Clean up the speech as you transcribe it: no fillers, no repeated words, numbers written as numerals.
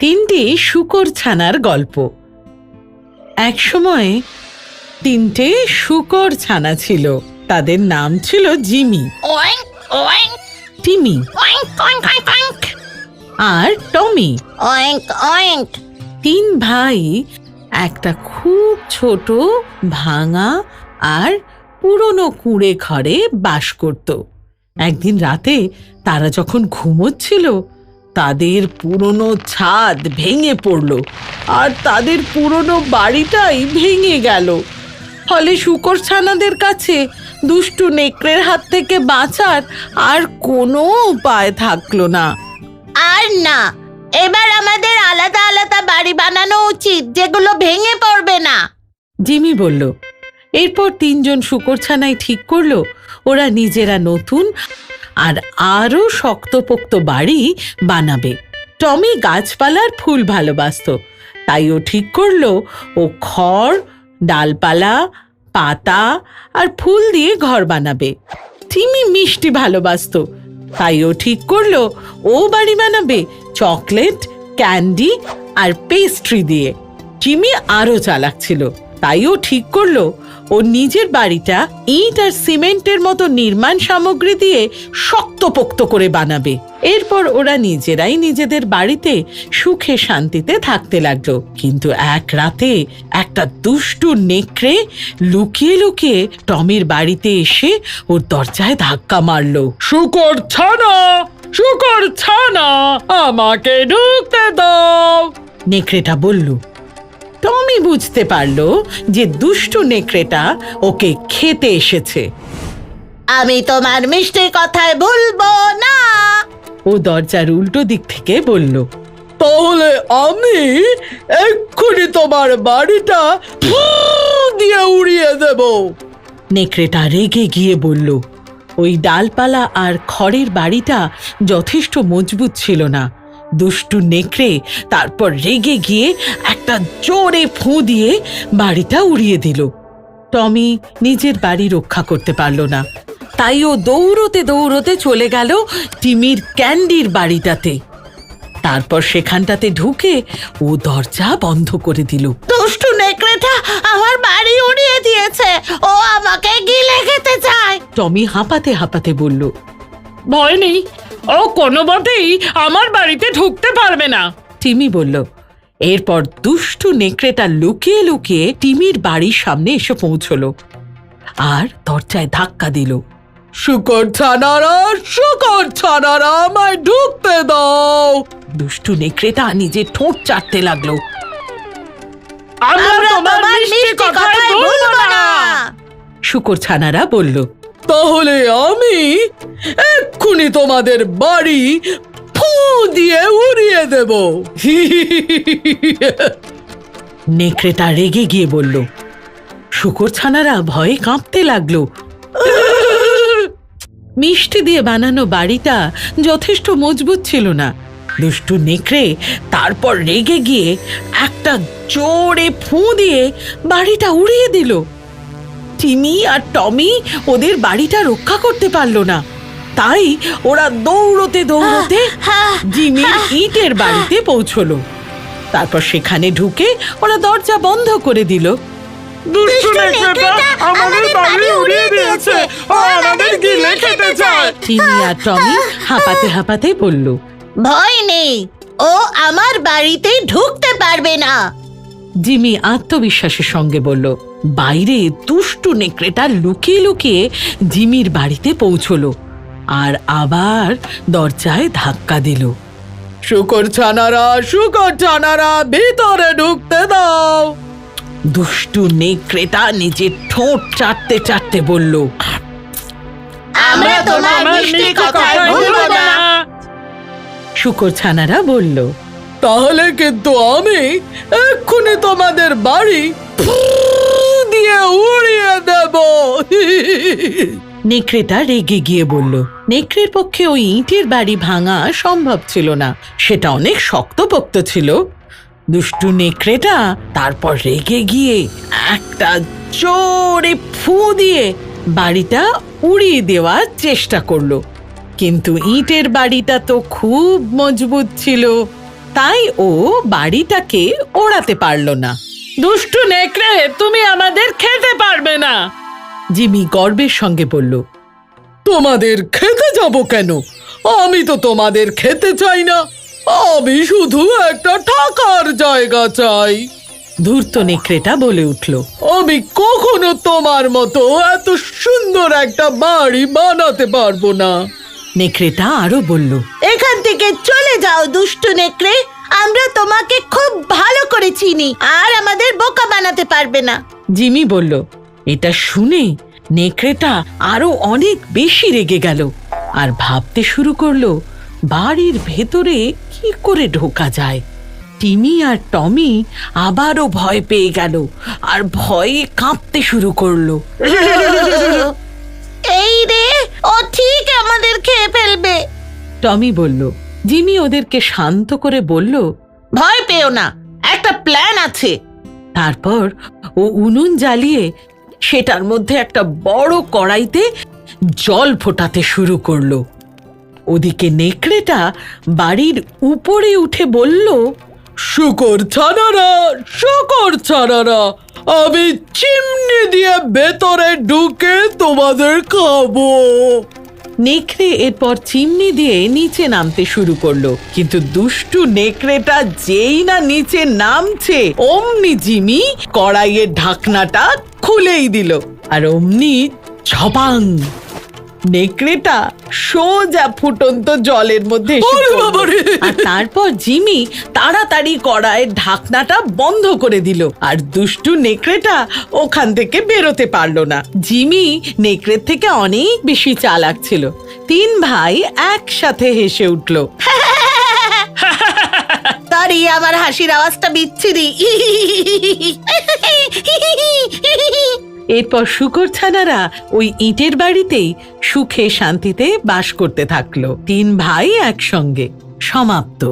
তিনটি শূকর ছানার গল্প। এক সময় তিনটে শূকর ছানা ছিল। তাদের নাম ছিল জিমি, টিমি আর টমি। তিন ভাই একটা খুব ছোট ভাঙা আর পুরনো কুঁড়ে ঘরে বাস করত। একদিন রাতে তারা যখন ঘুমোচ্ছিল, তাদের পুরনো ছাদ ভেঙে পড়ল আর তাদের পুরনো বাড়িটাই ভেঙে গেল। ফলে শূকর ছানাদের কাছে দুষ্টু নেকড়ের হাত থেকে বাঁচার আর কোনো উপায় থাকলো না। আর না, এবার আমাদের আলাদা আলাদা বাড়ি বানানো উচিত, যেগুলো ভেঙে পড়বে না, জিমি বলল। এরপর তিনজন শূকর ছানাই ঠিক করলো ওরা নিজেরা নতুন আর আরো শক্তপোক্ত বাড়ি বানাবে। টমি গাছপালার ফুল ভালোবাসতো, তাই ও ঠিক করলো ও খড়, ডালপালা, পাতা আর ফুল দিয়ে ঘর বানাবে। টিমি মিষ্টি ভালোবাসতো, তাই ও ঠিক করলো ও বাড়ি বানাবে চকলেট, ক্যান্ডি আর পেস্ট্রি দিয়ে। জিমি আরো চালাক ছিল, তাই ও ঠিক করলো ও নিজের বাড়িটা ইট আর সিমেন্টের মতো নির্মাণ সামগ্রী দিয়ে শক্তপোক্ত করে বানাবে। এরপর ওরা নিজেরাই নিজেদের বাড়িতে সুখে শান্তিতে থাকতে লাগলো। কিন্তু এক রাতে একটা দুষ্টু নেকড়ে লুকিয়ে লুকিয়ে টমির বাড়িতে এসে ওর দরজায় ধাক্কা মারলো। শূকর ছানা, শূকর ছানা, আমাকে ঢুকতে দাও। নেকড়েটা বলল। টমি বুঝতে পারলো যে দুষ্টু নেকড়েটা ওকে খেতে এসেছে। আমি তোমার মিষ্টি কথায় ভুলবো না। ও দরজার উল্টো দিক থেকে বলল, তাহলে আমি এক্ষুনি তোমার বাড়িটা দিয়ে উড়িয়ে দেব। নেকড়েটা রেগে গিয়ে বলল, ওই ডালপালা আর খড়ের বাড়িটা যথেষ্ট মজবুত ছিল না। দুষ্টু নেকড়ে তারপর রেগে গিয়ে একটা জোরে ফু দিয়ে বাড়িটা উড়িয়ে দিল। টমি নিজের বাড়ি রক্ষা করতে পারল না, তাই ও দৌড়তে দৌড়তে চলে গেল টিমির ক্যান্ডির বাড়িটাতে। তারপর সেখানটাতে ঢুকে ও দরজা বন্ধ করে দিল। দুষ্টু নেকড়েটা আমার বাড়ি উড়িয়ে দিয়েছে, ও আমাকে গিলে খেতে চায়। টমি হাঁপাতে হাঁপাতে বলল, ভয় নেই, ও কোনো মতেই আমার বাড়িতে ঢুকতে পারবে না। টিমি বলল। এরপর দুষ্টু নেকড়েটা লুকিয়ে লুকিয়ে টিমির বাড়ির সামনে এসে পৌঁছলো আর দরজায় ধাক্কা দিল। শূকর ছানারা, শূকর ছানারা, আমায় ঢুকতে দাও। দুষ্টু নেকড়েটা নিজের ঠোঁট চাটতে লাগলো। আমরা তোমার মিষ্টি কথায় ভুলবো না। শূকর ছানারা বলল, তাহলে আমি এক্ষুনি তোমাদের বাড়ি ফু দিয়ে উড়িয়ে দেব। নেকড়েটা রেগে গিয়ে বলল। শূকর ছানারা ভয়ে কাঁপতে লাগলো। মিষ্টি দিয়ে বানানো বাড়িটা যথেষ্ট মজবুত ছিল না। দুষ্টু নেকড়ে তারপর রেগে গিয়ে একটা জোরে ফু দিয়ে বাড়িটা উড়িয়ে দিল। টিমি আর টমি ওদের বাড়িটা রক্ষা করতে পারলো না, তাই ওরা দৌড়তে দৌড়তে জিমির ইটের বাড়িতে পৌঁছলো। তারপর সেখানে ঢুকে ওরা দরজা বন্ধ করে দিল। দুষ্টু নেকড়েটা আমাদের বাড়ি উড়িয়ে দিয়েছে, ও আমাদের গিলে খেতে চায়। টিমি আর টমি হাঁপাতে হাঁপাতে বলল, ভয় নেই, ও আমার বাড়িতে ঢুকতে পারবে না। জিমি আত্মবিশ্বাসের সঙ্গে বলল। বাইরে দুষ্টু নেকড়েটা লুকিয়ে লুকিয়ে জিমির বাড়িতে পৌঁছলো আর আবার দরজায় ধাক্কা দিল। শূকর ছানারা, শূকর ছানারা, ভিতরে ঢুকতে দাও। দুষ্টু নেকড়েটা নিজের ঠোঁট চাটতে চাটতে বলল, আমরা তোমার মিষ্টি কথায় ভুলবো না। শূকর ছানারা বলল, তাহলে কিন্তু আমি এক্ষুনি তোমাদের বাড়ি ফু দিয়ে উড়িয়ে দেব। নেকড়েটা রেগে গিয়ে বলল। নেকড়ের পক্ষে ওই ইটের বাড়ি ভাঙা সম্ভব ছিল না, সেটা অনেক শক্তপোক্ত ছিল। দুষ্টু নেকড়েটা তারপর রেগে গিয়ে একটা জোরে ফু দিয়ে বাড়িটা উড়িয়ে দেওয়ার চেষ্টা করলো, কিন্তু ইটের বাড়িটা তো খুব মজবুত ছিল। তাই ও বাড়িটাকে ওড়াতে পারল না। দুষ্টু নেকড়ে, তুমি আমাদের খেতে পারবে না, জিমি গর্বের সঙ্গে বলল। তোমাদের খেতে যাব কেন? আমি তো তোমাদের খেতে চাই না, আমি শুধু একটা থাকার জায়গা চাই। ধূর্ত নেকড়েটা বলে উঠল, আমি কখনো তোমার মতো এত সুন্দর একটা বাড়ি বানাতে পারবো না। নেকড়েটা আরো বলল, এখান থেকে চলে যাও দুষ্টু নেকড়ে, আমরা তোমাকে খুব ভালো করে চিনি আর আমাদের বোকা বানাতে পারবে না। জিমি বলল। এটা শুনে নেকড়েটা আরো অনেক বেশি রেগে গেল আর ভাবতে শুরু করলো বাড়ির ভেতরে কি করে ঢোকা যায়। টিমি আর টমি আবারও ভয় পেয়ে গেল আর ভয়ে কাঁপতে শুরু করলো। এই রে, ও ঠিক আমাদের খেয়ে ফেলবে। টমি বলল। জিমি ওদেরকে শান্ত করে বলল, ভয় পেও না, একটা প্ল্যান আছে। তারপর ও উনুন জ্বালিয়ে সেটার মধ্যে একটা বড় কড়াইতে জল ফোটাতে শুরু করলো। ওদিকে নেকড়েটা বাড়ির উপরে উঠে বলল, শুকর ছানারা, আমি চিমনি দিয়ে ভেতরে ঢুকে তোমাদের খাবো। নেকড়ে এরপর চিমনি দিয়ে নিচে নামতে শুরু করলো, কিন্তু দুষ্টু নেকড়েটা যেই না নিচে নামছে অমনি জিমি কড়াইয়ের ঢাকনাটা খুলেই দিল আর অমনি ঝপাং নেকড়েটা সোজা ফুটন্ত জলের মধ্যে এসে পড়ল। আর তারপর জিমি তাড়াতাড়ি কড়াইয়ের ঢাকনাটা বন্ধ করে দিল আর দুষ্টু নেকড়েটা ওখান থেকে বেরোতে পারলো না। জিমি নেকড়ের থেকে অনেক বেশি চালাক ছিল। তিন ভাই একসাথে হেসে উঠল। সরি, আমার হাসির আওয়াজটা বিচ্ছিরি। এরপর শুকর ছানারা ওই ইটের বাড়িতেই সুখে শান্তিতে বাস করতে থাকলো। তিন ভাই একসঙ্গে। সমাপ্ত।